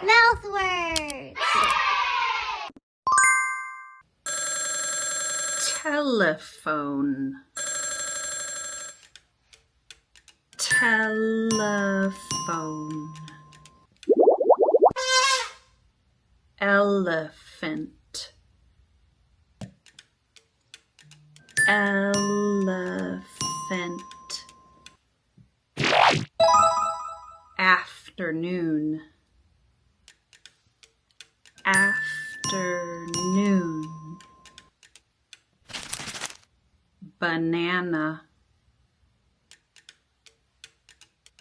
Mouth words. Telephone. Telephone. Elephant. Elephant. Afternoon. Afternoon. Banana.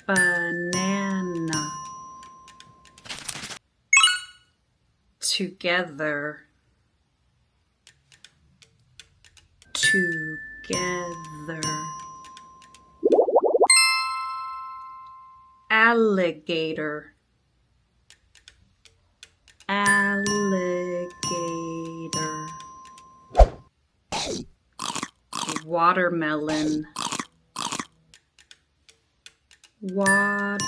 Banana. Together. Together. Alligator. Alligator. Watermelon. Watermelon.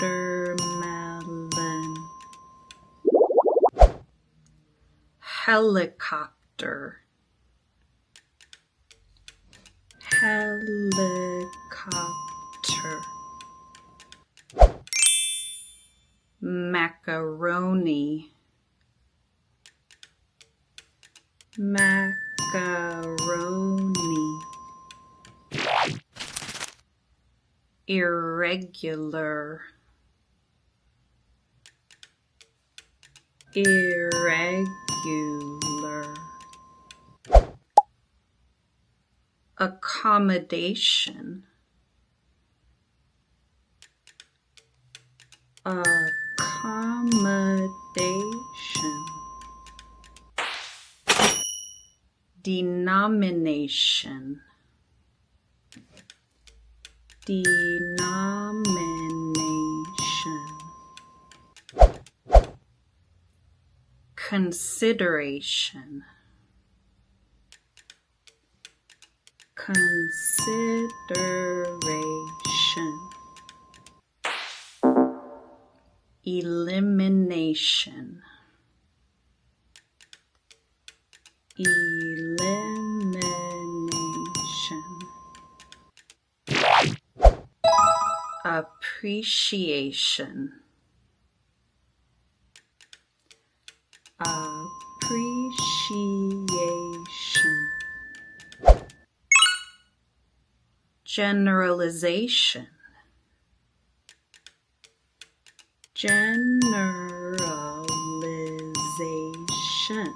Helicopter. Helicopter. Macaroni. Macaroni. Irregular. Irregular. Accommodation. Accommodation. Denomination. Denomination. Consideration. Consideration. Elimination. Elimination. Appreciation. Appreciation. Generalization. Generalization.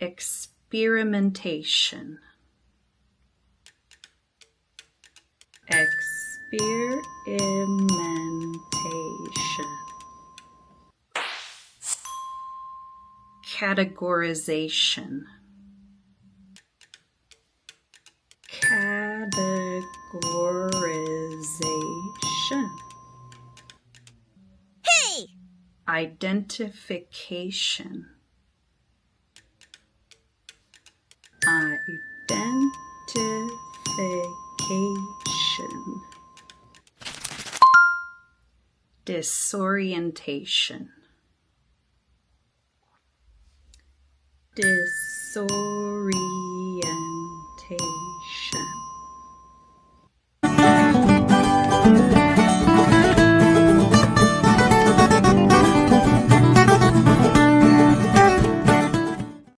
Experimentation. Experimentation. Categorization. Categorization. Hey! Identification. Identification. Disorientation. Disorientation.